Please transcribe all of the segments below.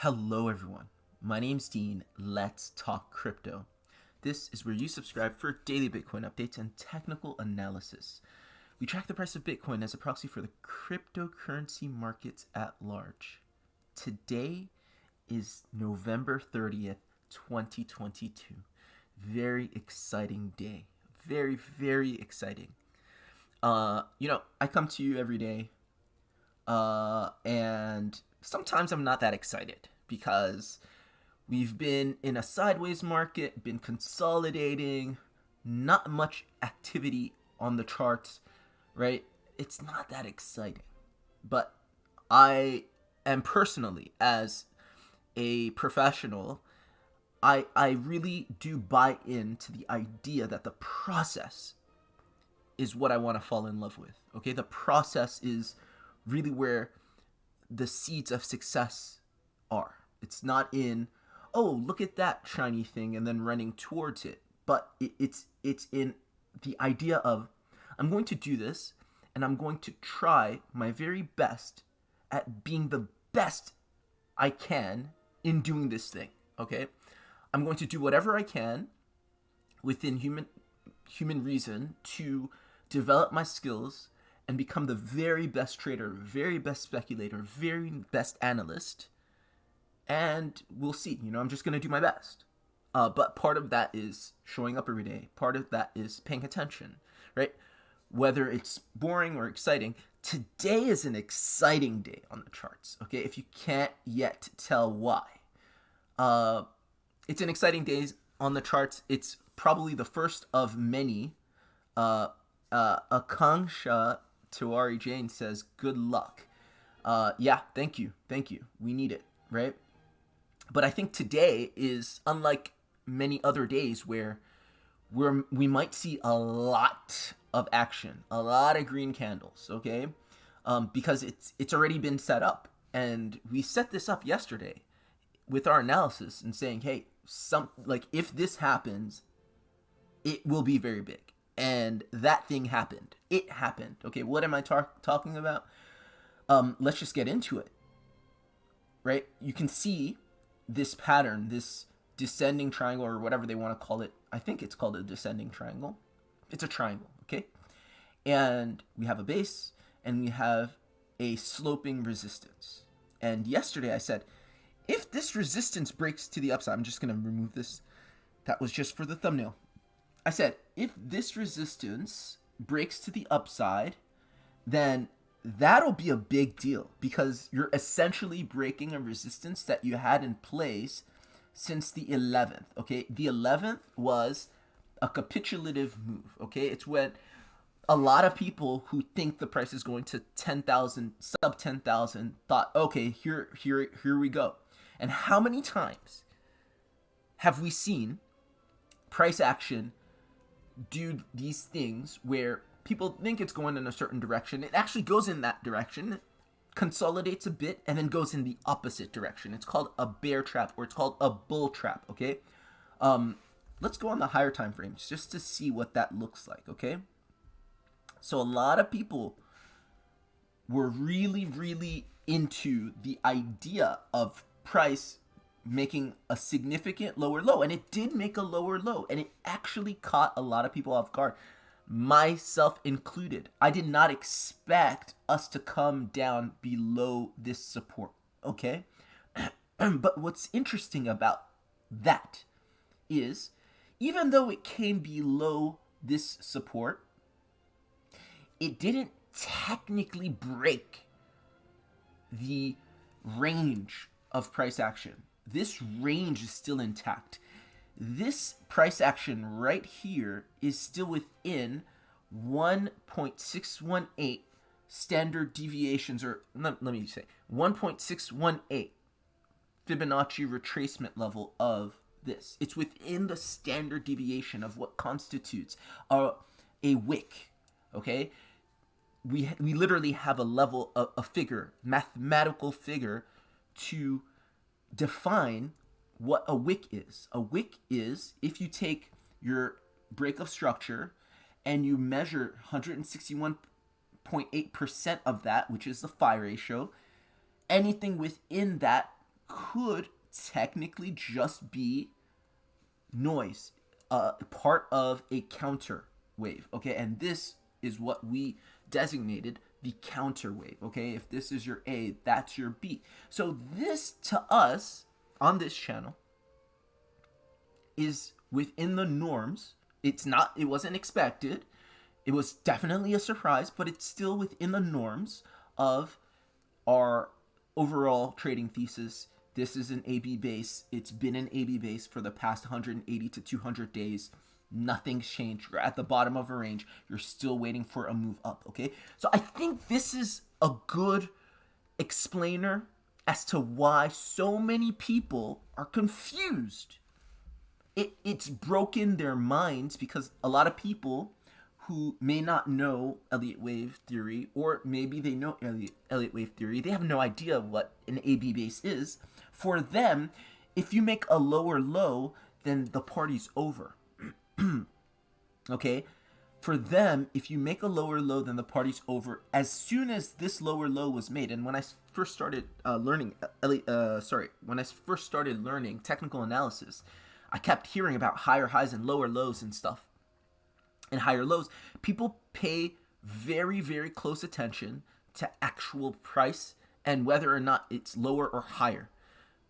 Hello, everyone. My name's Dean. Let's talk crypto. This is where you subscribe for daily Bitcoin updates and technical analysis. We track the price of Bitcoin as a proxy for the cryptocurrency markets at large. Today is November 30th, 2022. Very exciting day. Very, very exciting. I come to you every day, and sometimes I'm not that excited because we've been in a sideways market, been consolidating, not much activity on the charts, right? It's not that exciting. But I am personally, as a professional, I really do buy into the idea that the process is what I want to fall in love with. Okay, the process is really where the seeds of success are. It's not in, oh, look at that shiny thing and then running towards it, but it's in the idea of, I'm going to do this and I'm going to try my very best at being the best I can in doing this thing. Okay, I'm going to do whatever I can within human reason to develop my skills and become the very best trader, very best speculator, very best analyst. And we'll see. I'm just going to do my best. But part of that is showing up every day. Part of that is paying attention, right? Whether it's boring or exciting, today is an exciting day on the charts, okay? If you can't yet tell why. It's an exciting day on the charts. It's probably the first of many. Akanksha Tiwari Jane says, good luck. Yeah, thank you. We need it, right? But I think today is unlike many other days where we might see a lot of action, a lot of green candles, okay? Because it's already been set up. And we set this up yesterday with our analysis and saying, hey, if this happens, it will be very big. And that thing happened. It happened. Okay, what am I talking about? Let's just get into it. Right? You can see this pattern, this descending triangle, or whatever they want to call it. I think it's called a descending triangle. It's a triangle, okay? And we have a base, and we have a sloping resistance. And yesterday I said, if this resistance breaks to the upside, I'm just going to remove this. That was just for the thumbnail. I said, if this resistance breaks to the upside, then that'll be a big deal because you're essentially breaking a resistance that you had in place since the 11th, okay? The 11th was a capitulative move, okay? It's when a lot of people who think the price is going to 10,000, sub 10,000, thought, okay, here we go. And how many times have we seen price action do these things where people think it's going in a certain direction? It actually goes in that direction, consolidates a bit, and then goes in the opposite direction. It's called a bear trap, or it's called a bull trap, okay? Let's go on the higher time frames just to see what that looks like, okay? So a lot of people were really, really into the idea of price making a significant lower low, and it did make a lower low, and it actually caught a lot of people off guard, myself included. I did not expect us to come down below this support, okay? But what's interesting about that is, even though it came below this support, it didn't technically break the range of price action. This range is still intact. This price action right here is still within 1.618 standard deviations, or let me say 1.618 Fibonacci retracement level of this. It's within the standard deviation of what constitutes a wick, okay? We literally have a level, a figure, mathematical figure to define what a wick is. A wick is if you take your break of structure and you measure 161.8% of that, which is the phi ratio, anything within that could technically just be noise, part of a counter wave, okay? And this is what we designated the counter wave, okay? If this is your A, that's your B. So this, to us, on this channel, is within the norms. It wasn't expected. It was definitely a surprise, but it's still within the norms of our overall trading thesis. This is an AB base. It's been an AB base for the past 180 to 200 days. Nothing's changed. You're at the bottom of a range. You're still waiting for a move up, okay? So I think this is a good explainer as to why so many people are confused. It's broken their minds because a lot of people who may not know Elliott wave theory, or maybe they know Elliott wave theory, they have no idea what an AB base is. For them, if you make a lower low, then the party's over. Okay? For them, if you make a lower low, then the party's over. As soon as this lower low was made, and when I first started learning technical analysis, I kept hearing about higher highs and lower lows and stuff. And higher lows, people pay very, very close attention to actual price and whether or not it's lower or higher.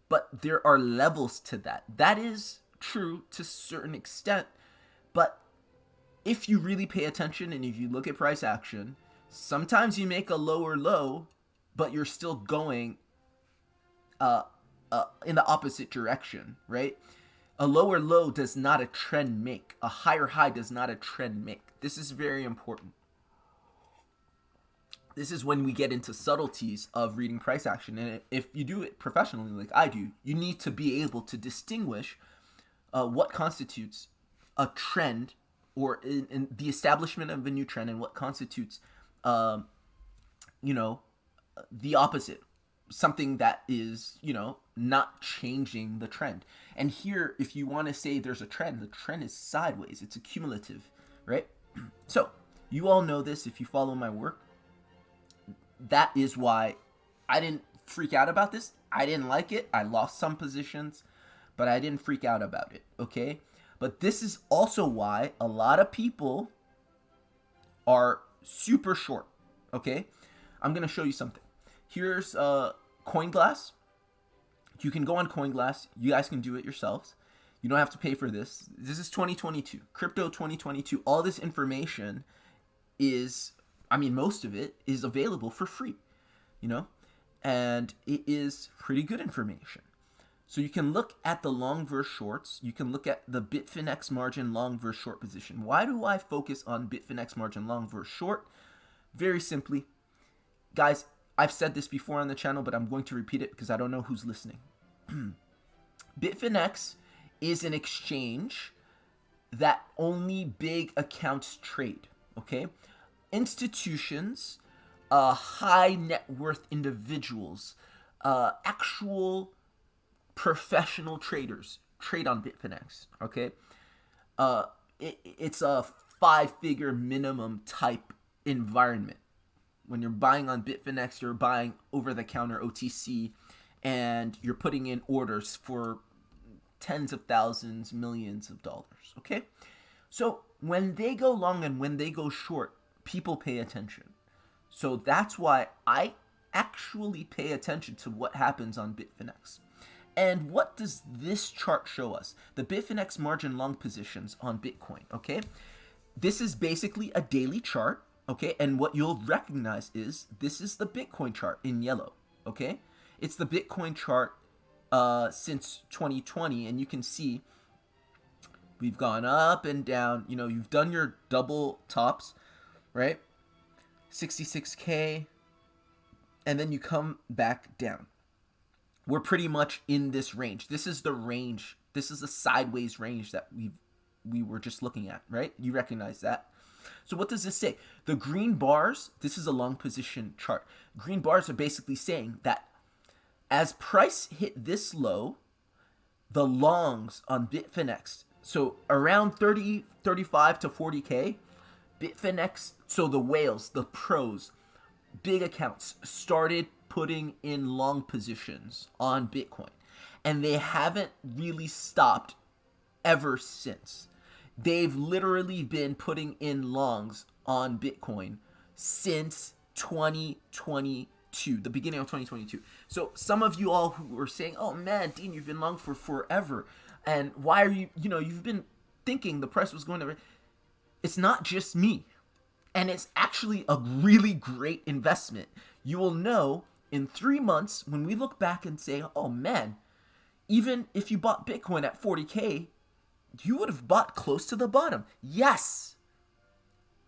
But there are levels to that. That is true to a certain extent. But if you really pay attention and if you look at price action, sometimes you make a lower low, but you're still going in the opposite direction, right? A lower low does not a trend make. A higher high does not a trend make. This is very important. This is when we get into subtleties of reading price action. And if you do it professionally like I do, you need to be able to distinguish what constitutes a trend or in the establishment of a new trend and what constitutes, the opposite. Something that is, not changing the trend. And here, if you want to say there's a trend, the trend is sideways. It's accumulative, right? So, you all know this if you follow my work. That is why I didn't freak out about this. I didn't like it. I lost some positions, but I didn't freak out about it, okay? But this is also why a lot of people are super short, okay? I'm going to show you something. Here's CoinGlass. You can go on CoinGlass. You guys can do it yourselves. You don't have to pay for this. This is 2022. Crypto 2022. All this information is, most of it is available for free, and it is pretty good information. So you can look at the long versus shorts. You can look at the Bitfinex margin long versus short position. Why do I focus on Bitfinex margin long versus short? Very simply, guys, I've said this before on the channel, but I'm going to repeat it because I don't know who's listening. Bitfinex is an exchange that only big accounts trade, okay? Institutions, high net worth individuals, actual professional traders trade on Bitfinex, okay? It's a 5-figure minimum type environment. When you're buying on Bitfinex, you're buying over-the-counter OTC, and you're putting in orders for tens of thousands, millions of dollars, okay? So when they go long and when they go short, people pay attention. So that's why I actually pay attention to what happens on Bitfinex. And what does this chart show us? The Bitfinex margin long positions on Bitcoin, okay? This is basically a daily chart. Okay, and what you'll recognize is this is the Bitcoin chart in yellow, okay? It's the Bitcoin chart since 2020, and you can see we've gone up and down. You've done your double tops, right? 66K, and then you come back down. We're pretty much in this range. This is the range. This is the sideways range that we were just looking at, right? You recognize that. So what does this say? The green bars, this is a long position chart. Green bars are basically saying that as price hit this low, the longs on Bitfinex, so around 35 to 40K, Bitfinex, so the whales, the pros, big accounts started putting in long positions on Bitcoin, and they haven't really stopped ever since. They've literally been putting in longs on Bitcoin since 2022, the beginning of 2022. So some of you all who were saying, "Oh man, Dean, you've been long for forever, and why are you've been thinking the price was going to," it's not just me. And it's actually a really great investment. You will know in 3 months when we look back and say, "Oh man, even if you bought Bitcoin at 40K, you would have bought close to the bottom." Yes,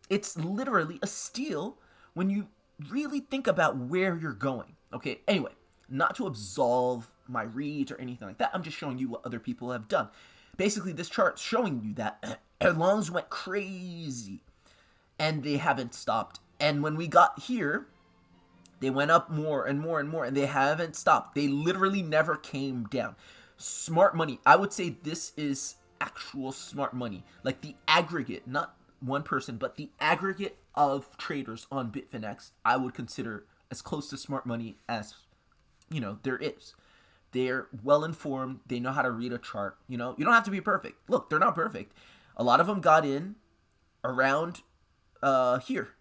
it's literally a steal when you really think about where you're going. Okay, anyway, not to absolve my reads or anything like that. I'm just showing you what other people have done. Basically, this chart's showing you that longs went crazy and they haven't stopped. And when we got here, they went up more and more and more, and they haven't stopped. They literally never came down. Smart money. I would say this is actual smart money. Like the aggregate, not one person, but the aggregate of traders on Bitfinex, I would consider as close to smart money as, there is. They're well informed. They know how to read a chart. You don't have to be perfect. Look, they're not perfect. A lot of them got in around here,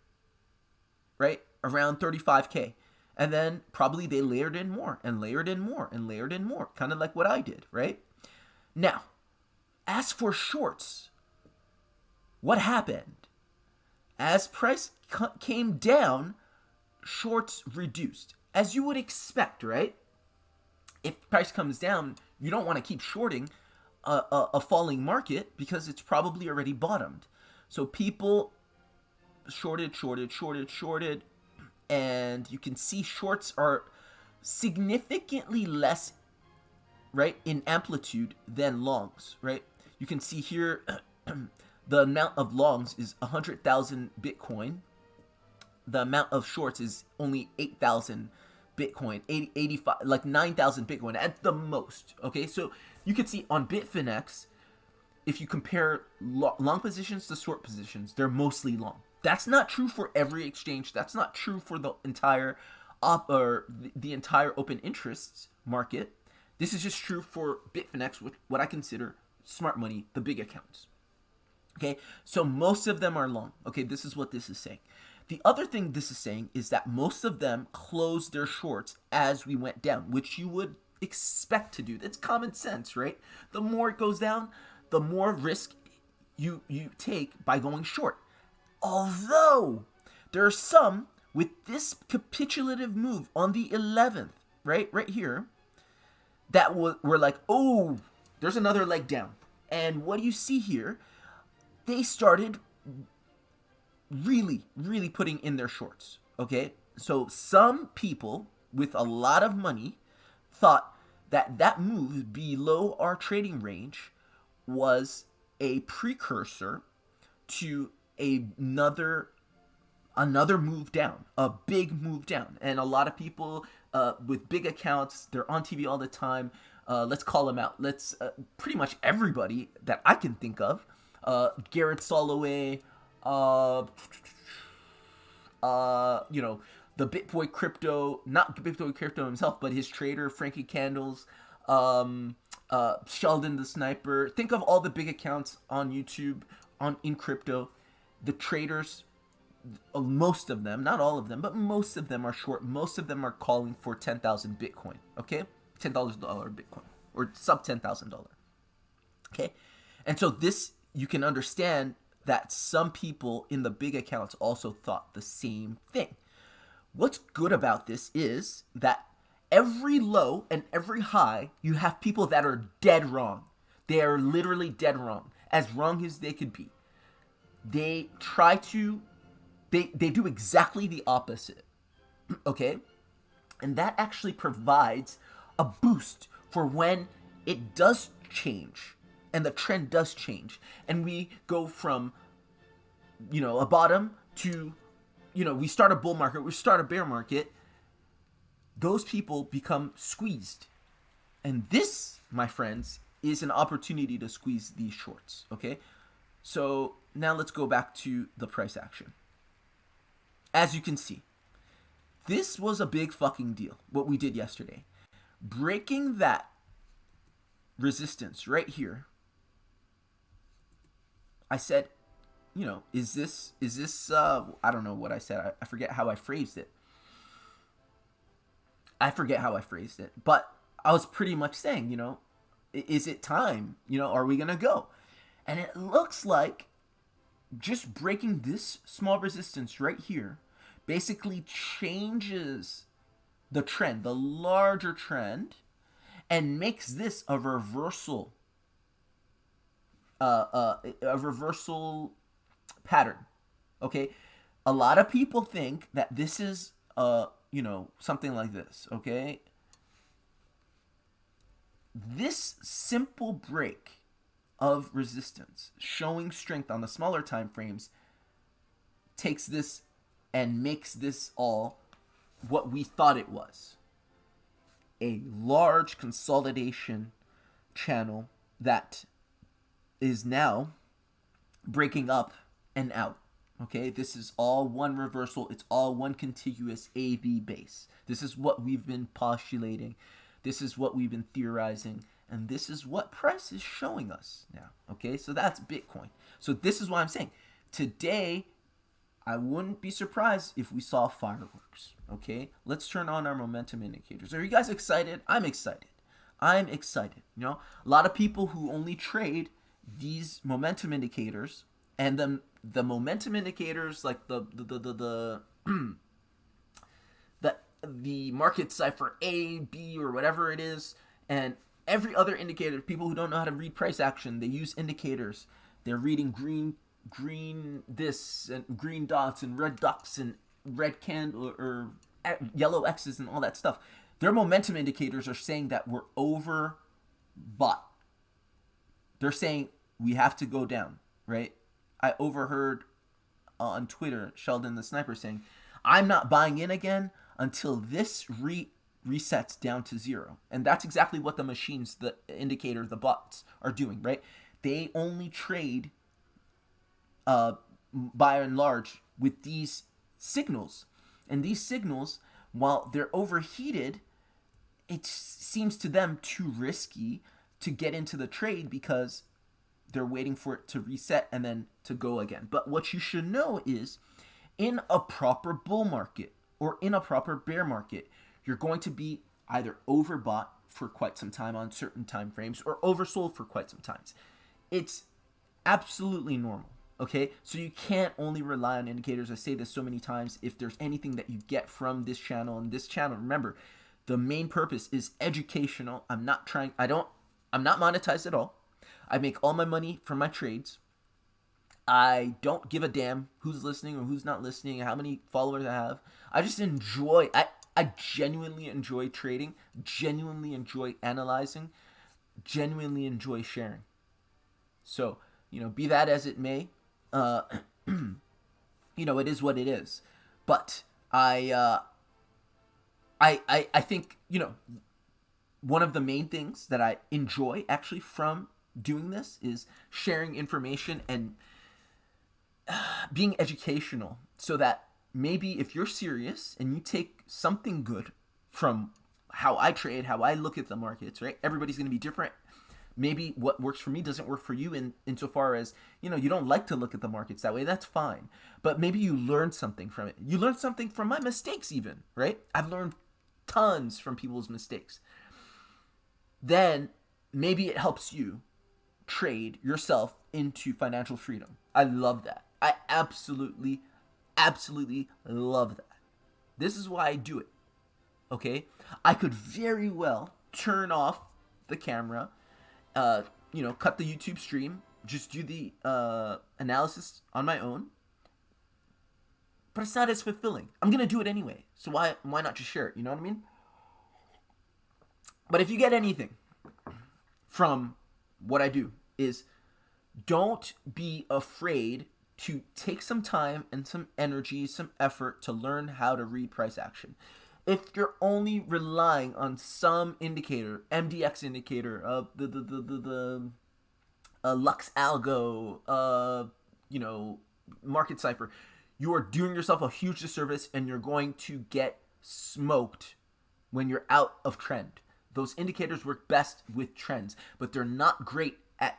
right? Around 35K. And then probably they layered in more and layered in more and layered in more, kind of like what I did, right? Now, as for shorts, what happened? As price came down, shorts reduced, as you would expect, right? If price comes down, you don't want to keep shorting a falling market because it's probably already bottomed. So people shorted, and you can see shorts are significantly less, right, in amplitude than longs, right? You can see here the amount of longs is 100,000 Bitcoin. The amount of shorts is only 8,000 Bitcoin, 85, like 9,000 Bitcoin at the most, okay? So you can see on Bitfinex, if you compare long positions to short positions, they're mostly long. That's not true for every exchange. That's not true for the entire the entire open interests market. This is just true for Bitfinex, what I consider smart money, the big accounts. Okay, so most of them are long. Okay, this is what this is saying. The other thing this is saying is that most of them closed their shorts as we went down, which you would expect to do. That's common sense, right? The more it goes down, the more risk you take by going short. Although there are some with this capitulative move on the 11th, right here, that were like, oh, there's another leg down. And what do you see here? They started really, really putting in their shorts, okay? So some people with a lot of money thought that move below our trading range was a precursor to another move down, a big move down. And a lot of people with big accounts, they're on TV all the time. Let's call them out. Let's pretty much everybody that I can think of. Garrett Soloway, the BitBoy Crypto, not BitBoy Crypto himself, but his trader, Frankie Candles, Sheldon the Sniper. Think of all the big accounts on YouTube, in crypto. The traders, most of them, not all of them, but most of them are short. Most of them are calling for 10,000 Bitcoin, okay? $10 Bitcoin, or sub $10,000, okay? And so this, you can understand that some people in the big accounts also thought the same thing. What's good about this is that every low and every high, you have people that are dead wrong. They are literally dead wrong, as wrong as they could be. They try to, they do exactly the opposite, okay? And that actually provides a boost for when it does change and the trend does change. And we go from, a bottom to, we start a bull market, we start a bear market. Those people become squeezed. And this, my friends, is an opportunity to squeeze these shorts, okay? So now let's go back to the price action. As you can see, This was a big fucking deal, what we did yesterday. Breaking that resistance right here. I said, is this I don't know what I said. I forget how I phrased it. But I was pretty much saying, is it time? Are we going to go? And it looks like just breaking this small resistance right here basically changes the trend, the larger trend, and makes this a reversal a reversal pattern. Okay, a lot of people think that this is something like this. Okay, this simple break of resistance showing strength on the smaller time frames takes this and makes this all what we thought it was, a large consolidation channel that is now breaking up and out. Okay, this is all one reversal. It's all one contiguous AB base. This is what we've been postulating. This is what we've been theorizing. And this is what price is showing us now. Okay, so that's Bitcoin. So this is why I'm saying today, I wouldn't be surprised if we saw fireworks. Okay, let's turn on our momentum indicators. Are you guys excited? I'm excited. A lot of people who only trade these momentum indicators, and then the momentum indicators like the the market cipher A, B, or whatever it is, and every other indicator. People who don't know how to read price action, they use indicators. They're reading green this and green dots and red dots and red candle or yellow X's and all that stuff. Their momentum indicators are saying that we're overbought. They're saying we have to go down, right? I overheard on Twitter Sheldon the Sniper saying, I'm not buying in again until this resets down to zero. And that's exactly what the machines, the indicator, the bots are doing, right? They only trade by and large with these signals. And these signals, while they're overheated, it seems to them too risky to get into the trade because they're waiting for it to reset and then to go again. But what you should know is, in a proper bull market or in a proper bear market, you're going to be either overbought for quite some time on certain time frames or oversold for quite some times. It's absolutely normal. Okay, so you can't only rely on indicators. I say this so many times. If there's anything that you get from this channel and this channel, remember, the main purpose is educational. I'm not monetized at all. I make all my money from my trades. I don't give a damn who's listening or who's not listening, how many followers I have. I just enjoy, I genuinely enjoy trading, genuinely enjoy analyzing, genuinely enjoy sharing. So, be that as it may, it is what it is. But I think, one of the main things that I enjoy actually from doing this is sharing information and being educational, so that maybe if you're serious and you take something good from how I trade, how I look at the markets, right? Everybody's going to be different. Maybe what works for me doesn't work for you insofar as, you don't like to look at the markets that way. That's fine. But maybe you learned something from it. You learned something from my mistakes even, right? I've learned tons from people's mistakes. Then maybe it helps you trade yourself into financial freedom. I love that. I absolutely love that. This is why I do it. Okay? I could very well turn off the camera, cut the YouTube stream, just do the analysis on my own. But it's not as fulfilling. I'm going to do it anyway. So why not just share it? You know what I mean? But if you get anything from what I do, is don't be afraid to take some time and some energy, some effort to learn how to read price action. If you're only relying on some indicator, MDX indicator, the Lux Algo, market cipher, you are doing yourself a huge disservice, and you're going to get smoked when you're out of trend. Those indicators work best with trends, but they're not great at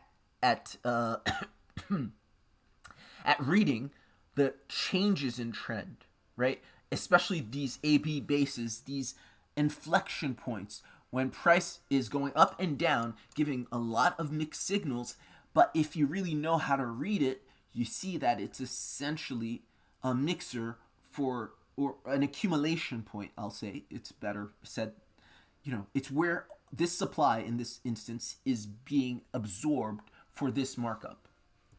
at reading the changes in trend, right? Especially these AB bases, these inflection points when price is going up and down, giving a lot of mixed signals. But if you really know how to read it, you see that it's essentially a mixer for, or an accumulation point, I'll say. It's better said. It's where this supply in this instance is being absorbed for this markup.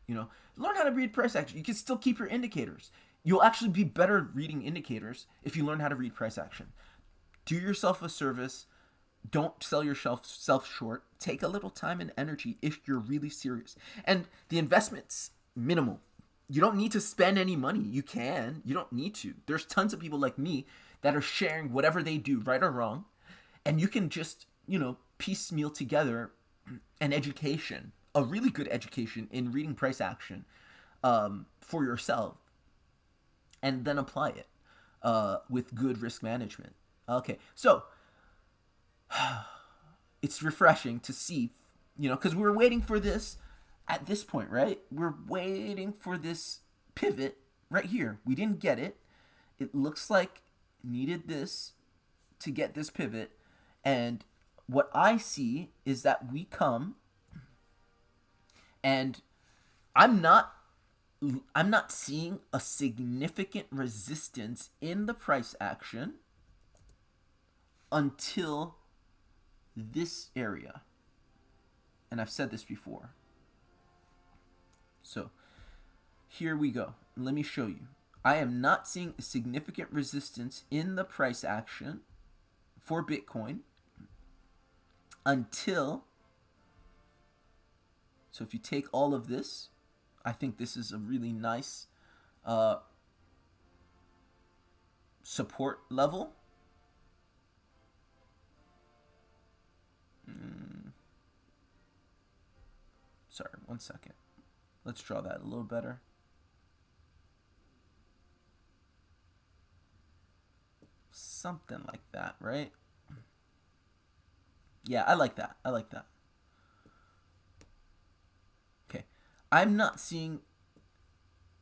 Learn how to read price action. You can still keep your indicators. You'll actually be better reading indicators if you learn how to read price action. Do yourself a service. Don't sell yourself short. Take a little time and energy if you're really serious. And the investment's minimal. You don't need to spend any money. You can. You don't need to. There's tons of people like me that are sharing whatever they do, right or wrong. And you can just, piecemeal together an education, a really good education in reading price action for yourself, and then apply it with good risk management. Okay, so it's refreshing to see, because we were waiting for this at this point, right? We're waiting for this pivot right here. We didn't get it. It looks like needed this to get this pivot. And what I see is that we come, and I'm not seeing a significant resistance in the price action until this area. And I've said this before. So here we go. Let me show you. I am not seeing a significant resistance in the price action for Bitcoin until, so if you take all of this, I think this is a really nice support level. Sorry, 1 second. Let's draw that a little better. Something like that, right? Yeah, I like that. Okay. I'm not seeing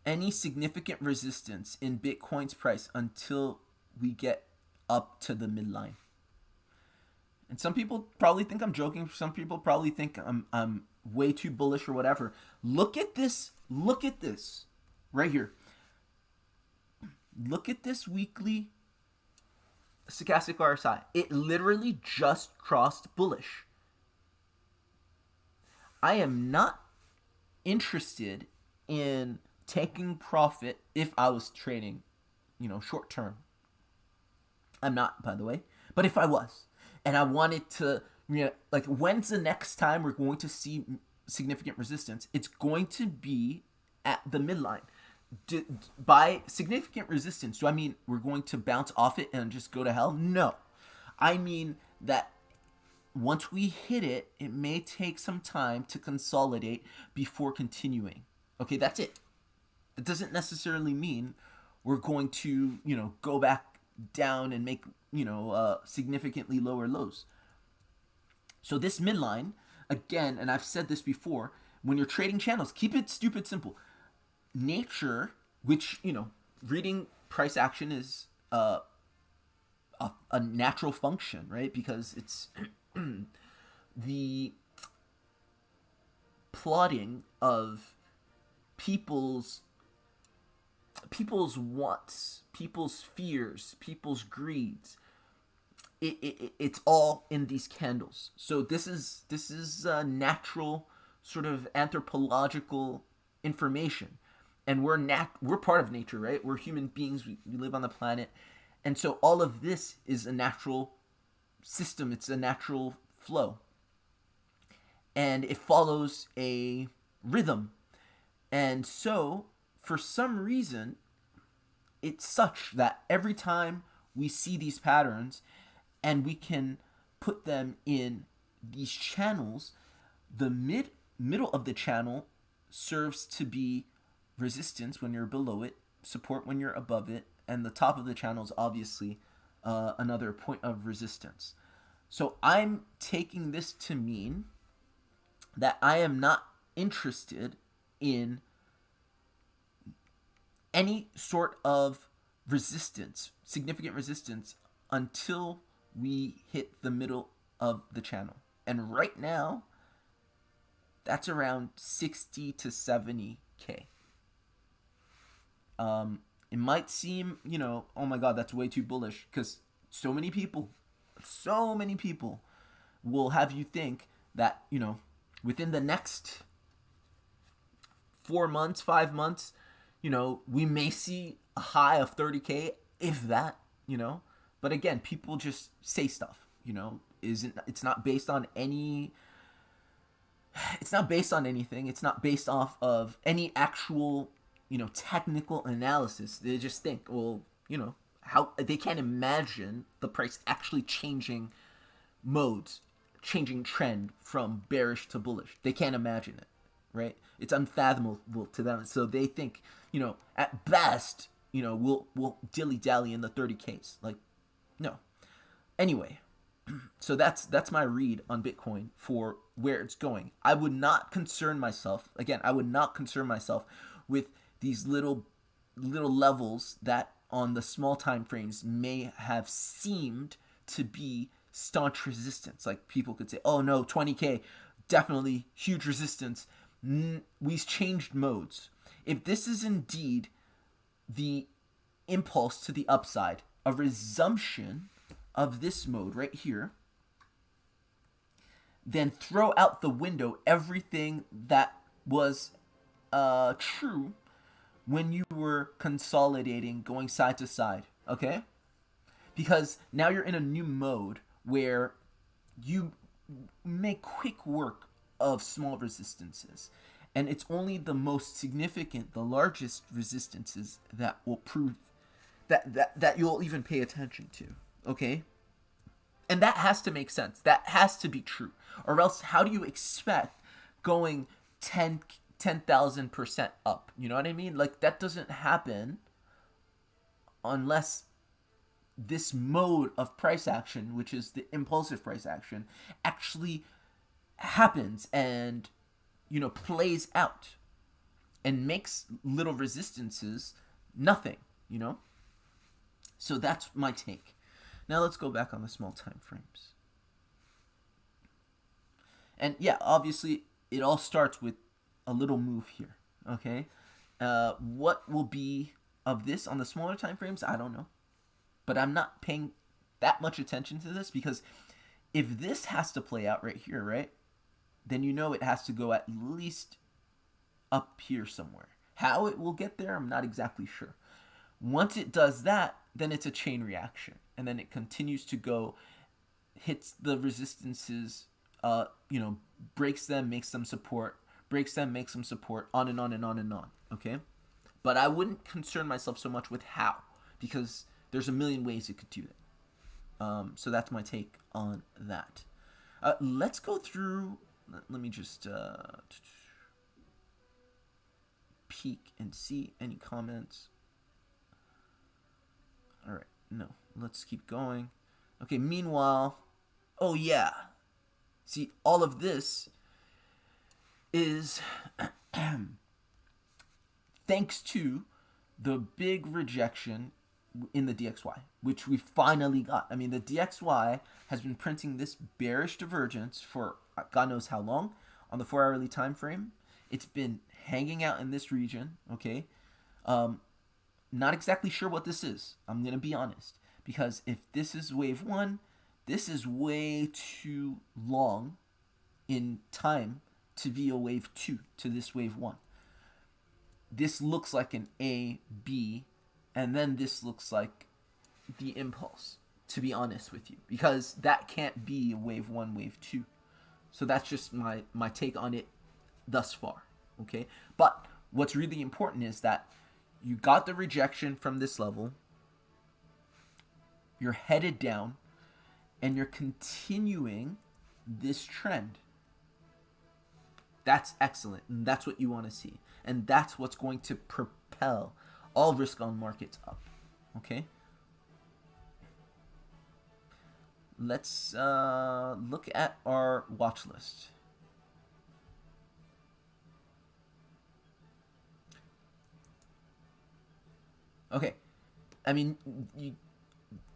any significant resistance in Bitcoin's price until we get up to the midline. And some people probably think I'm joking. Some people probably think I'm way too bullish or whatever. Look at this right here. Look at this weekly stochastic RSI. It literally just crossed bullish. I am not interested in taking profit if I was trading, short term. I'm not, by the way. But if I was, and I wanted to, when's the next time we're going to see significant resistance? It's going to be at the midline. By significant resistance, do I mean we're going to bounce off it and just go to hell? No. I mean that once we hit it, it may take some time to consolidate before continuing. Okay, that's it. It doesn't necessarily mean we're going to, go back down and make, significantly lower lows. So this midline, again, and I've said this before, when you're trading channels, keep it stupid simple. Nature, which, reading price action is a natural function, right? Because it's the plotting of people's wants, people's fears, people's greeds. It's all in these candles. So this is natural sort of anthropological information. And we're part of nature, right? We're human beings. We live on the planet. And so all of this is a natural system. It's a natural flow. And it follows a rhythm. And so, for some reason, it's such that every time we see these patterns and we can put them in these channels, the middle of the channel serves to be resistance when you're below it, support when you're above it, and the top of the channel is obviously another point of resistance. So I'm taking this to mean that I am not interested in any sort of resistance, significant resistance, until we hit the middle of the channel. And right now, that's around 60 to 70K. It might seem, oh my God, that's way too bullish, because so many people will have you think that, within the next 4 months, 5 months, we may see a high of 30K, if that, But again, people just say stuff, it's not based on anything. It's not based off of any actual, technical analysis. They just think, well, how they can't imagine the price actually changing modes, changing trend from bearish to bullish. They can't imagine it, right? It's unfathomable to them. So they think, at best, we'll dilly dally in the 30Ks. Like, no. Anyway, so that's my read on Bitcoin for where it's going. I would not concern myself with these little levels that on the small time frames may have seemed to be staunch resistance. Like, people could say, oh no, 20K, definitely huge resistance. We've changed modes. If this is indeed the impulse to the upside, a resumption of this mode right here, then throw out the window everything that was true when you were consolidating, going side to side, okay? Because now you're in a new mode where you make quick work of small resistances. And it's only the most significant, the largest resistances that will prove that you'll even pay attention to, okay? And that has to make sense. That has to be true. Or else, how do you expect going 10,000% up? You know what I mean? Like, that doesn't happen unless this mode of price action, which is the impulsive price action, actually happens and, plays out and makes little resistances nothing, So that's my take. Now let's go back on the small time frames. And yeah, obviously it all starts with a little move here, okay? What will be of this on the smaller time frames, I don't know. But I'm not paying that much attention to this, because if this has to play out right here, right, then it has to go at least up here somewhere. How it will get there, I'm not exactly sure. Once it does that, then it's a chain reaction. And then it continues to go, hits the resistances, breaks them, makes them support, breaks them, makes them support, on and on and on and on, okay? But I wouldn't concern myself so much with how, because there's a million ways it could do that. So that's my take on that. Let's go through, let me just peek and see any comments. All right, no, let's keep going. Okay, meanwhile, oh yeah, see, all of this is thanks to the big rejection in the DXY, which we finally got. I mean, the DXY has been printing this bearish divergence for God knows how long on the 4-hourly time frame. It's been hanging out in this region, okay? Not exactly sure what this is. I'm going to be honest. Because if this is wave 1, this is way too long in time to be a wave 2 to this wave 1. This looks like an A, B, and then this looks like the impulse, to be honest with you. Because that can't be a wave 1, wave 2. So that's just my take on it thus far, okay? But what's really important is that you got the rejection from this level, you're headed down, and you're continuing this trend. That's excellent, and that's what you want to see. And that's what's going to propel all risk on markets up, okay? Let's look at our watch list. Okay, I mean, you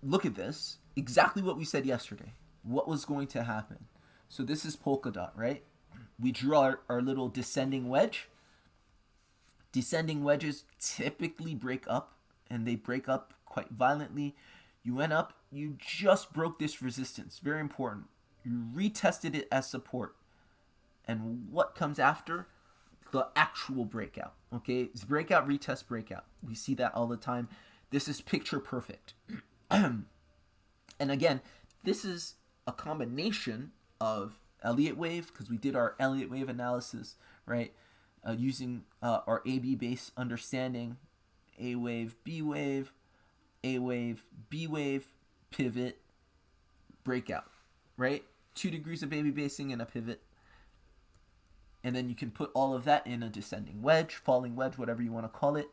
look at this. Exactly what we said yesterday. What was going to happen? So this is Polkadot, right? We drew our little descending wedge. Descending wedges typically break up, and they break up quite violently. You went up, you just broke this resistance. Very important. You retested it as support. And what comes after? The actual breakout. Okay? It's breakout, retest, breakout. We see that all the time. This is picture perfect. And again, this is a combination of Elliott wave, because we did our Elliott wave analysis, right? Using our AB based understanding, A wave, B wave, A wave, B wave, pivot, breakout, right? 2 degrees of AB basing and a pivot. And then you can put all of that in a descending wedge, falling wedge, whatever you want to call it.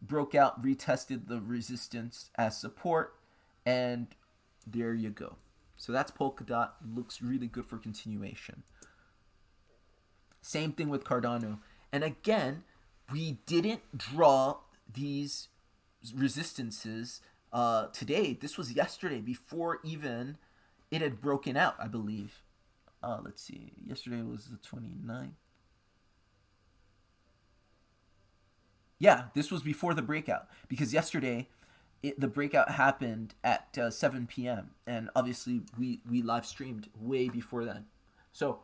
Broke out, retested the resistance as support, and there you go. So that's Polkadot. Looks really good for continuation. Same thing with Cardano. And again, we didn't draw these resistances today. This was yesterday, before even it had broken out, I believe. Let's see. Yesterday was the 29th. Yeah, this was before the breakout, because yesterday the breakout happened at 7 p.m. and obviously we live streamed way before then. So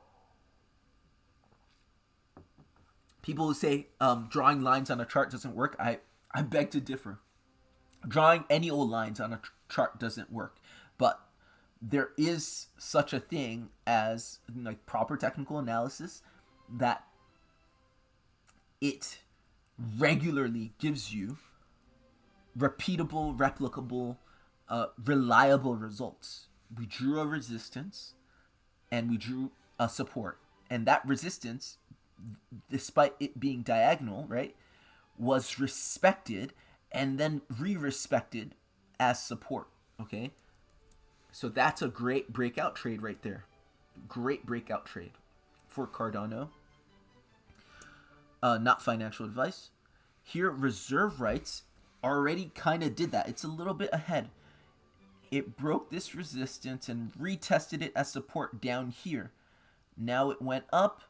people who say drawing lines on a chart doesn't work, I beg to differ. Drawing any old lines on a chart doesn't work, but there is such a thing as like proper technical analysis that it regularly gives you repeatable, replicable, reliable results. We drew a resistance and we drew a support, and that resistance, despite it being diagonal, right, was respected and then re-respected as support. Okay, so that's a great breakout trade right there. Great breakout trade for Cardano. Not financial advice. Here, reserve rights already kind of did that. It's a little bit ahead. It broke this resistance and retested it as support down here. Now it went up.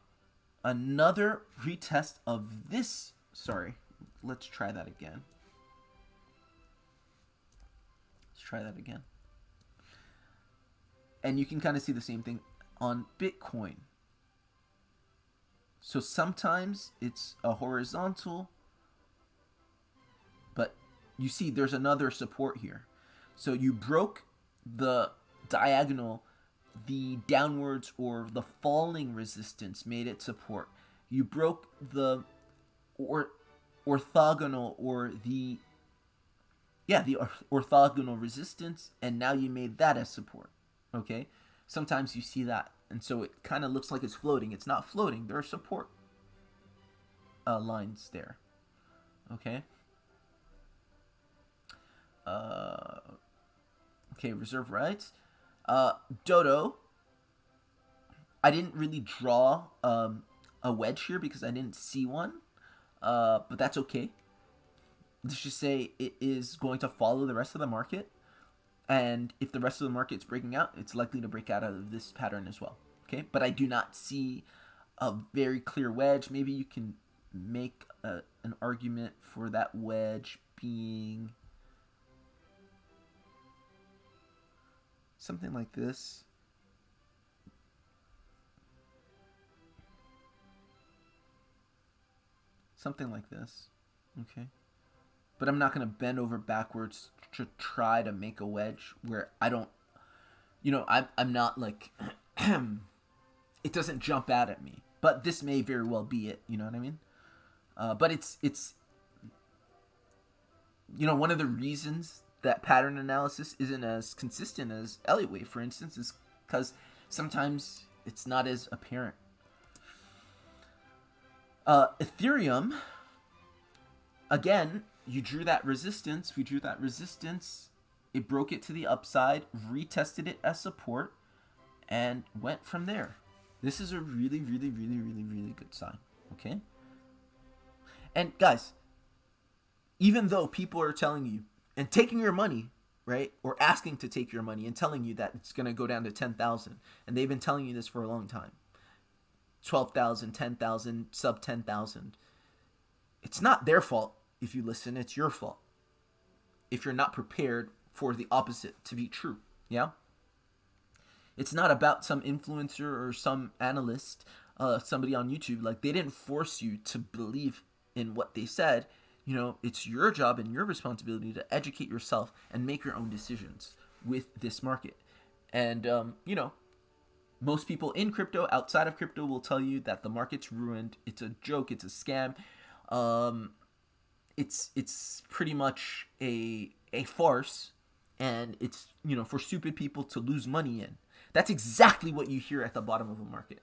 Another retest of this. Sorry, let's try that again. And you can kind of see the same thing on Bitcoin. So sometimes it's a horizontal, but you see there's another support here. So you broke the diagonal, the downwards or the falling resistance made it support. You broke the orthogonal or the orthogonal resistance, and now you made that as support. Okay, sometimes you see that, and so it kind of looks like it's floating. It's not floating. There are support lines there. Okay. Okay, reserve rights. Dodo. I didn't really draw a wedge here because I didn't see one, but that's okay. Let's just say it is going to follow the rest of the market, and if the rest of the market's breaking out, it's likely to break out of this pattern as well. Okay, but I do not see a very clear wedge. Maybe you can make an argument for that wedge being something like this. Something like this. Okay. But I'm not going to bend over backwards to try to make a wedge where I don't, I'm not like, it doesn't jump out at me. But this may very well be it, you know what I mean? But it's one of the reasons that pattern analysis isn't as consistent as Elliott wave, for instance, is because sometimes it's not as apparent. Ethereum, again, you drew that resistance. We drew that resistance. it broke it to the upside, retested it as support, and went from there. This is a really, really, really, really, really good sign. Okay? And guys, even though people are telling you and taking your money, right, or asking to take your money and telling you that it's going to go down to 10,000, and they've been telling you this for a long time, 12,000, 10,000, sub 10,000, it's not their fault if you listen, it's your fault if you're not prepared for the opposite to be true. Yeah? It's not about some influencer or some analyst, somebody on YouTube. Like, they didn't force you to believe in what they said. You know, it's your job and your responsibility to educate yourself and make your own decisions with this market. And, you know, most people in crypto, outside of crypto, will tell you that the market's ruined. It's a joke. It's a scam. It's pretty much a farce. And it's, you know, for stupid people to lose money in. That's exactly what you hear at the bottom of a market.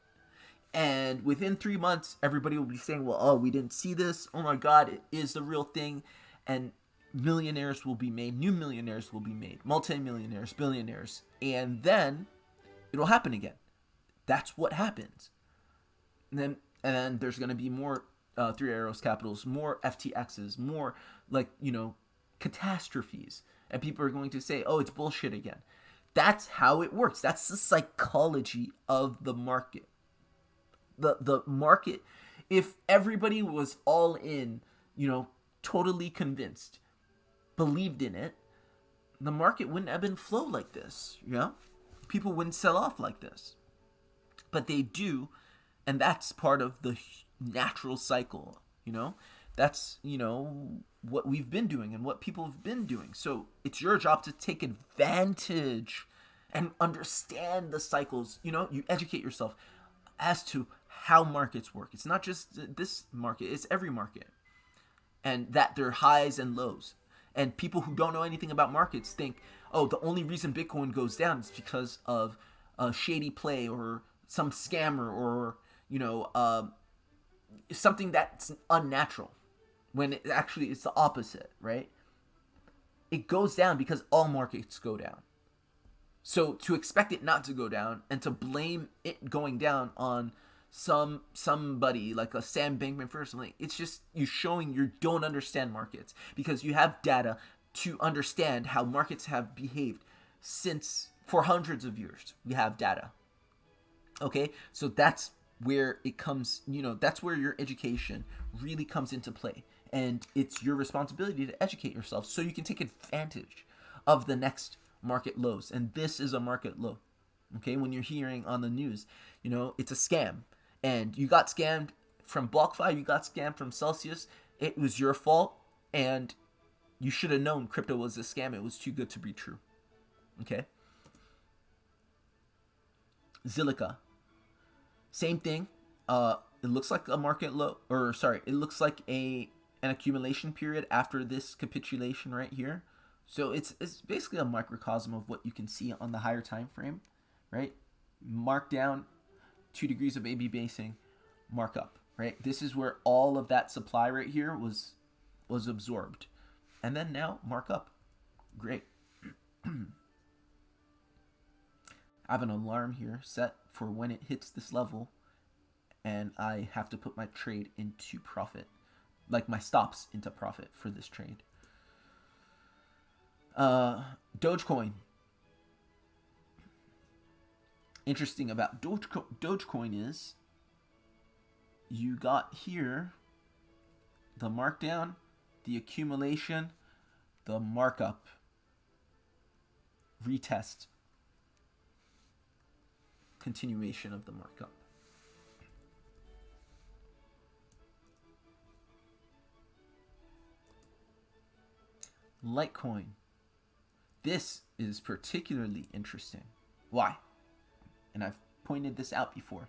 And within 3 months, everybody will be saying, well, oh, we didn't see this. Oh my God, it is the real thing. And millionaires will be made. New millionaires will be made. Multi-millionaires, billionaires. And then it'll happen again. That's what happens. And then there's going to be more Three Arrows Capitals, more FTXs, more, like, you know, catastrophes. And people are going to say, oh, it's bullshit again. That's how it works. That's the psychology of the market. The market, if everybody was all in, you know, totally convinced, believed in it, the market wouldn't ebb and flow like this, you know? People wouldn't sell off like this. But they do, and that's part of the natural cycle, you know? That's, you know, what we've been doing and what people have been doing. So it's your job to take advantage and understand the cycles. You know, you educate yourself as to how markets work. It's not just this market, it's every market. And that there are highs and lows. And people who don't know anything about markets think, oh, the only reason Bitcoin goes down is because of a shady play or some scammer or, you know, something that's unnatural. When it actually it's the opposite, right? It goes down because all markets go down. So to expect it not to go down and to blame it going down on somebody like a Sam Bankman-Fried or something, it's just you showing you don't understand markets, because you have data to understand how markets have behaved since for hundreds of years. We have data. Okay, so that's where it comes, you know, that's where your education really comes into play. And it's your responsibility to educate yourself so you can take advantage of the next market lows. And this is a market low. Okay, when you're hearing on the news, you know, it's a scam. And you got scammed from BlockFi, you got scammed from Celsius. It was your fault. And you should have known crypto was a scam. It was too good to be true. Okay. Zilliqa. Same thing. It looks like a market low, or sorry, it looks like an accumulation period after this capitulation right here. So it's basically a microcosm of what you can see on the higher time frame, right? Mark down, 2 degrees of AB basing, mark up, right? This is where all of that supply right here was absorbed. And then now mark up. Great. I have an alarm here set for when it hits this level, and I have to put my trade into profit, like my stops into profit for this trade. Dogecoin. Interesting about Dogecoin is you got here the markdown, the accumulation, the markup, retest, continuation of the markup. Litecoin. This is particularly interesting. Why? And I've pointed this out before.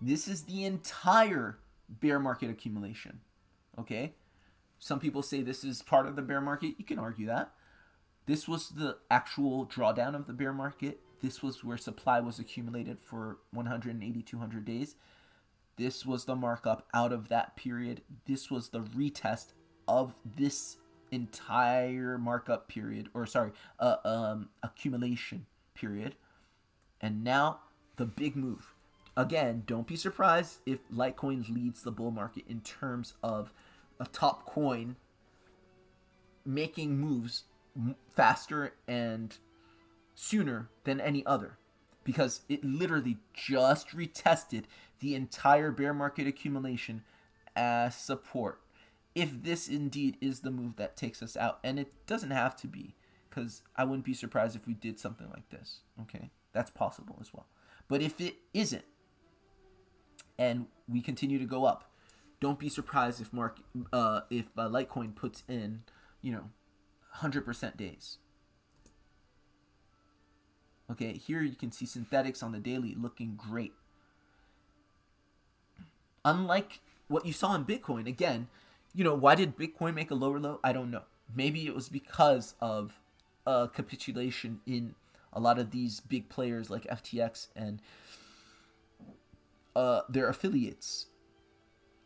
This is the entire bear market accumulation. Okay? Some people say this is part of the bear market. You can argue that. This was the actual drawdown of the bear market. This was where supply was accumulated for 180, 200 days. This was the markup out of that period. This was the retest of this entire markup period, or sorry, accumulation period, and now the big move. Again, don't be surprised if Litecoin leads the bull market in terms of a top coin making moves faster and sooner than any other, because it literally just retested the entire bear market accumulation as support. If this indeed is the move that takes us out, and it doesn't have to be, because I wouldn't be surprised if we did something like this. Okay, that's possible as well. But if it isn't, and we continue to go up, don't be surprised if Litecoin puts in, 100% days. Okay, here you can see synthetics on the daily looking great. Unlike what you saw in Bitcoin, again, why did Bitcoin make a lower low? I don't know. Maybe it was because of capitulation in a lot of these big players like FTX and their affiliates.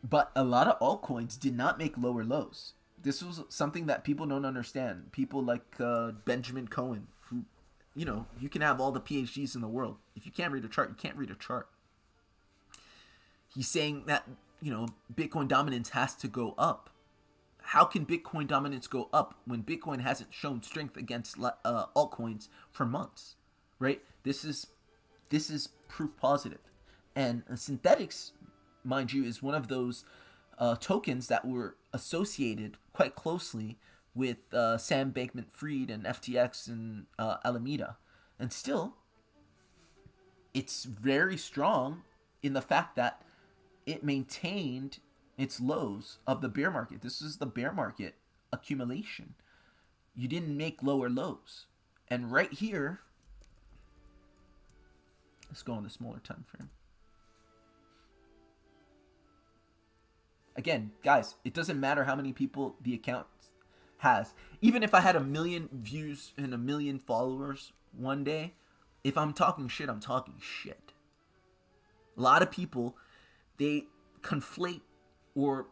But a lot of altcoins did not make lower lows. This was something that people don't understand. People like Benjamin Cohen, who, you can have all the PhDs in the world. If you can't read a chart, you can't read a chart. He's saying that, Bitcoin dominance has to go up. How can Bitcoin dominance go up when Bitcoin hasn't shown strength against altcoins for months, right? This is proof positive. And synthetics, mind you, is one of those tokens that were associated quite closely with Sam Bankman-Fried and FTX and Alameda. And still, it's very strong in the fact that it maintained its lows of the bear market. This is the bear market accumulation. You didn't make lower lows. And right here, let's go on the smaller time frame. Again, guys, it doesn't matter how many people the account has. Even if I had 1 million views and 1 million followers one day, if I'm talking shit, I'm talking shit. A lot of people, they conflate or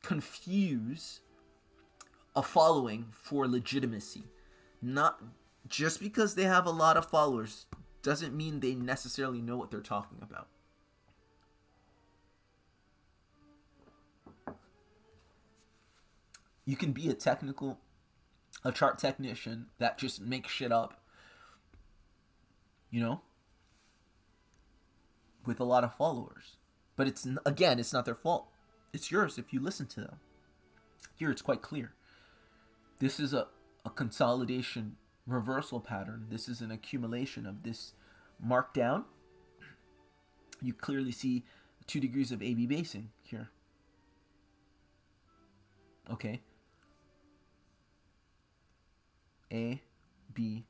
confuse a following for legitimacy. Not just because they have a lot of followers doesn't mean they necessarily know what they're talking about. You can be a chart technician that just makes shit up, with a lot of followers. But it's not their fault. It's yours if you listen to them. Here it's quite clear. This is a consolidation reversal pattern. This is an accumulation of this markdown. You clearly see 2 degrees of AB basing here. Okay. A, B,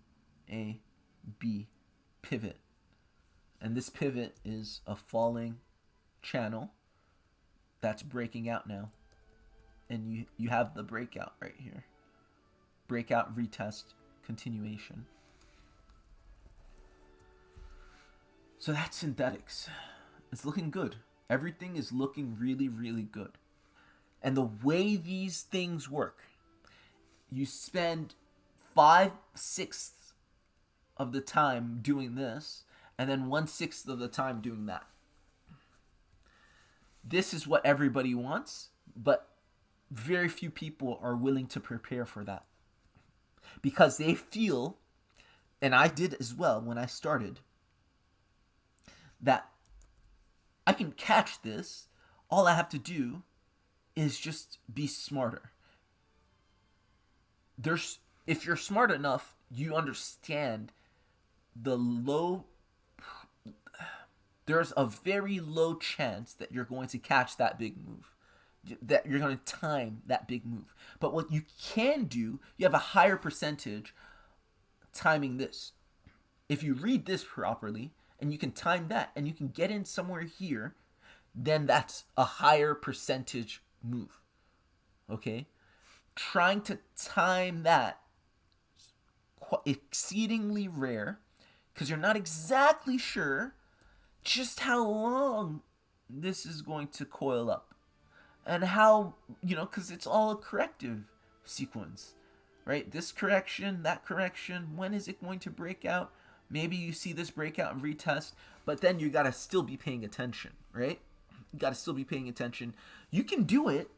pivot. And this pivot is a falling channel that's breaking out now. And you have the breakout right here. Breakout, retest, continuation. So that's synthetics. It's looking good. Everything is looking really, really good. And the way these things work, you spend 5/6 of the time doing this, and then 1/6 of the time doing that. This is what everybody wants, but very few people are willing to prepare for that. Because they feel, and I did as well when I started, that I can catch this. All I have to do is just be smarter. If you're smart enough, you understand there's a very low chance that you're going to catch that big move, that you're going to time that big move. But what you can do, you have a higher percentage timing this. If you read this properly and you can time that and you can get in somewhere here, then that's a higher percentage move. Okay? Trying to time that exceedingly rare, because you're not exactly sure just how long this is going to coil up and how, because it's all a corrective sequence, right? This correction, that correction, when is it going to break out? Maybe you see this breakout and retest, but then you gotta still be paying attention, right? You gotta still be paying attention. You can do it.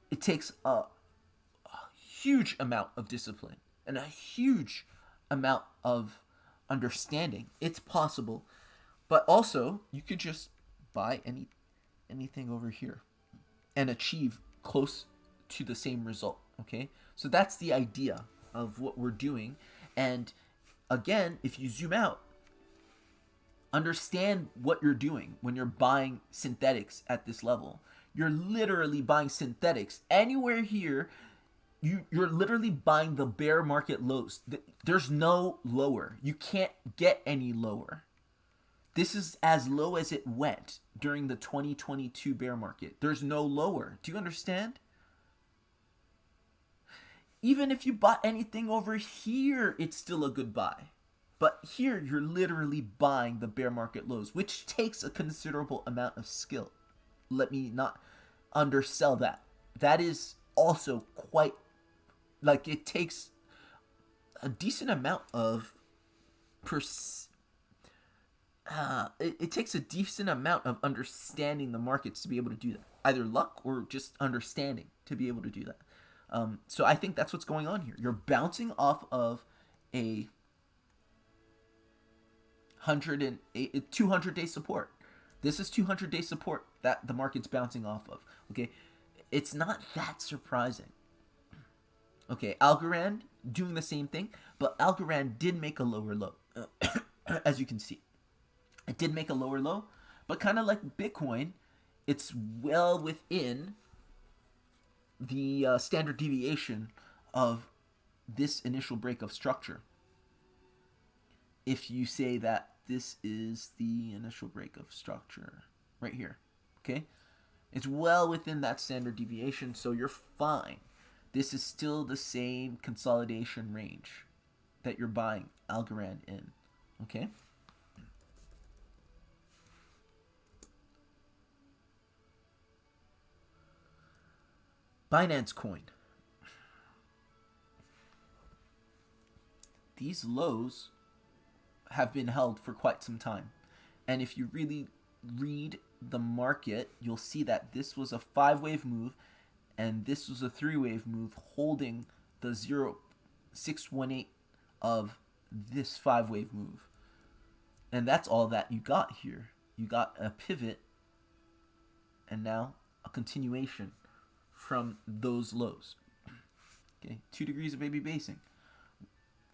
It takes a huge amount of discipline and a huge amount of understanding. It's possible, but also you could just buy anything over here and achieve close to the same result. Okay, so that's the idea of what we're doing. And again, if you zoom out, understand what you're doing when you're buying synthetics at this level. You're literally buying synthetics anywhere here. You're literally buying the bear market lows. There's no lower. You can't get any lower. This is as low as it went during the 2022 bear market. There's no lower. Do you understand? Even if you bought anything over here, it's still a good buy. But here, you're literally buying the bear market lows, which takes a considerable amount of skill. Let me not undersell that. That is also quite, like, it takes a decent amount of it takes a decent amount of understanding the markets to be able to do that. Either luck or just understanding to be able to do that. So I think that's what's going on here. You're bouncing off of a 200-day support. This is 200-day support that the market's bouncing off of. Okay, it's not that surprising. Okay, Algorand doing the same thing, but Algorand did make a lower low, as you can see. It did make a lower low, but kind of like Bitcoin, it's well within the standard deviation of this initial break of structure. If you say that this is the initial break of structure right here, okay? It's well within that standard deviation, so you're fine. This is still the same consolidation range that you're buying Algorand in, okay? Binance Coin. These lows have been held for quite some time. And if you really read the market, you'll see that this was a 5-wave move and this was a 3-wave move holding the 0.618 of this 5-wave move. And that's all that you got here. You got a pivot and now a continuation from those lows. Okay, 2 degrees of AB basing.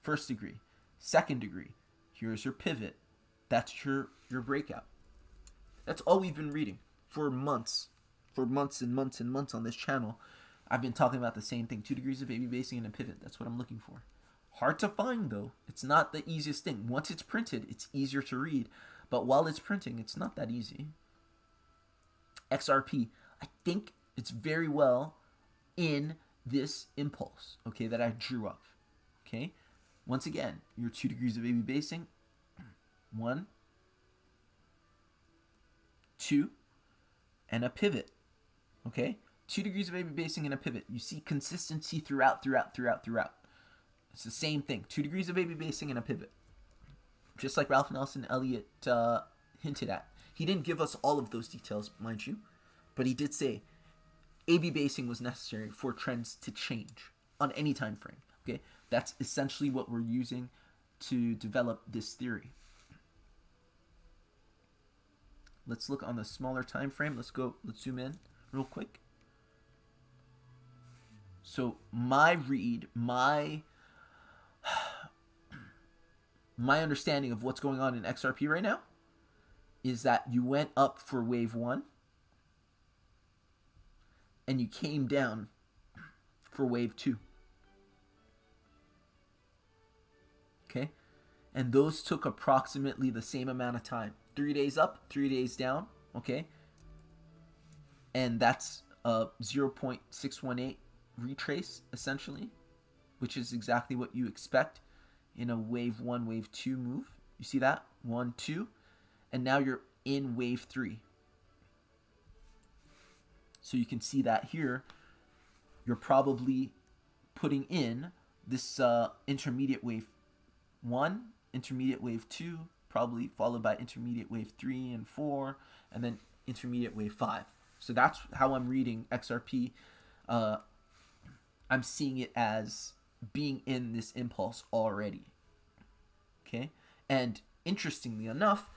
First degree. Second degree. Here's your pivot. That's your breakout. That's all we've been reading for months. For months and months and months on this channel. I've been talking about the same thing. 2 degrees of AB basing and a pivot. That's what I'm looking for. Hard to find though. It's not the easiest thing. Once it's printed, it's easier to read. But while it's printing, it's not that easy. XRP. I think it's very well in this impulse, okay, that I drew up, okay? Once again, your 2 degrees of AB basing, 1, 2, and a pivot, okay? 2 degrees of AB basing and a pivot. You see consistency throughout. It's the same thing, 2 degrees of AB basing and a pivot. Just like Ralph Nelson Elliott hinted at. He didn't give us all of those details, mind you, but he did say AB basing was necessary for trends to change on any time frame. Okay, that's essentially what we're using to develop this theory. Let's look on the smaller time frame. Let's zoom in real quick. So my read, my understanding of what's going on in XRP right now is that you went up for wave 1 and you came down for wave 2. Okay? And those took approximately the same amount of time. 3 days up, 3 days down. Okay? And that's a 0.618 retrace, essentially, which is exactly what you expect in a wave 1, wave 2 move. You see that? 1, 2. And now you're in wave 3. So you can see that here, you're probably putting in this intermediate wave 1, intermediate wave 2, probably followed by intermediate wave 3 and 4, and then intermediate wave 5. So that's how I'm reading XRP. I'm seeing it as being in this impulse already. Okay? And interestingly enough,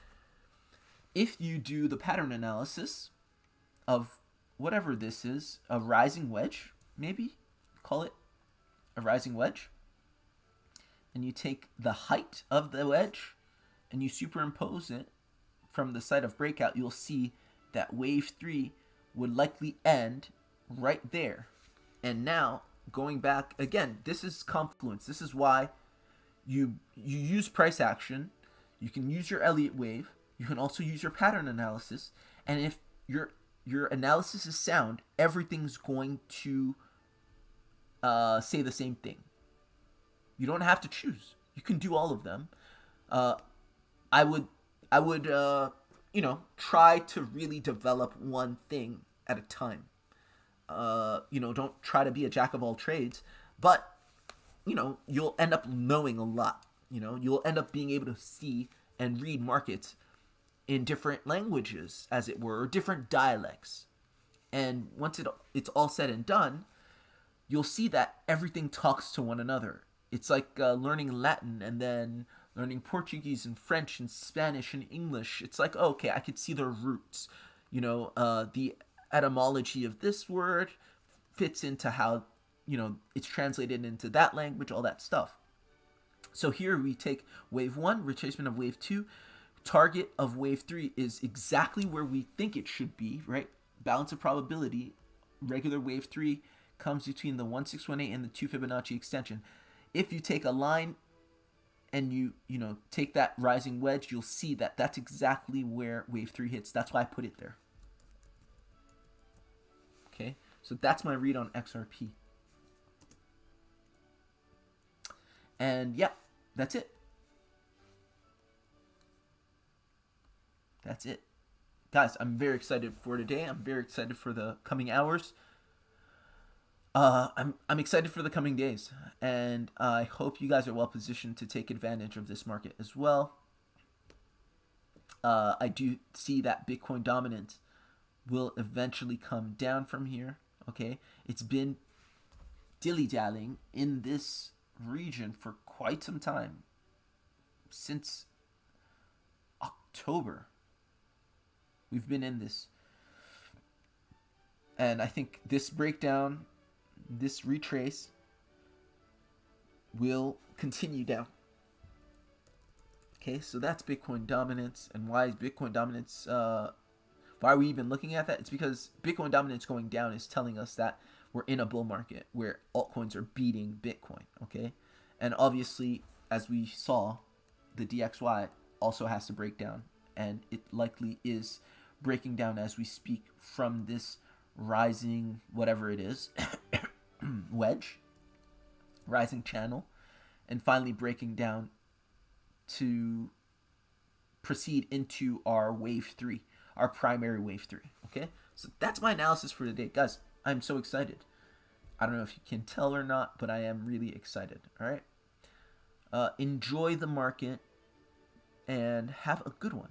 if you do the pattern analysis of whatever this is, a rising wedge, maybe call it a rising wedge, and you take the height of the wedge and you superimpose it from the site of breakout, you'll see that wave 3 would likely end right there. And now, going back, again, this is confluence. This is why you use price action. You can use your Elliott wave. You can also use your pattern analysis. And if your analysis is sound, everything's going to say the same thing. You don't have to choose. You can do all of them. I would try to really develop one thing at a time. Don't try to be a jack of all trades, but you'll end up knowing a lot. You'll end up being able to see and read markets in different languages, as it were, or different dialects. And once it's all said and done, you'll see that everything talks to one another. It's like learning Latin and then learning Portuguese and French and Spanish and English. It's like, okay, I could see the roots. The etymology of this word fits into how, it's translated into that language, all that stuff. So here we take wave 1, retracement of wave 2. Target of wave 3 is exactly where we think it should be, right? Balance of probability. Regular wave 3 comes between the 1618 and the 2 Fibonacci extension. If you take a line and you take that rising wedge, you'll see that that's exactly where wave 3 hits. That's why I put it there. Okay, so that's my read on XRP. And yeah, that's it. That's it. Guys, I'm very excited for today. I'm very excited for the coming hours. I'm excited for the coming days, and I hope you guys are well positioned to take advantage of this market as well. I do see that Bitcoin dominance will eventually come down from here. Okay, it's been dilly-dallying in this region for quite some time, since October. We've been in this, and I think this breakdown, this retrace, will continue down. Okay, so that's Bitcoin dominance. And why is Bitcoin dominance, why are we even looking at that? It's because Bitcoin dominance going down is telling us that we're in a bull market where altcoins are beating Bitcoin, okay? And obviously, as we saw, the DXY also has to break down, and it likely is breaking down as we speak from this rising, whatever it is, wedge, rising channel, and finally breaking down to proceed into our wave 3, our primary wave 3. Okay, so that's my analysis for today, guys. I'm so excited. I don't know if you can tell or not, but I am really excited. All right, enjoy the market and have a good one.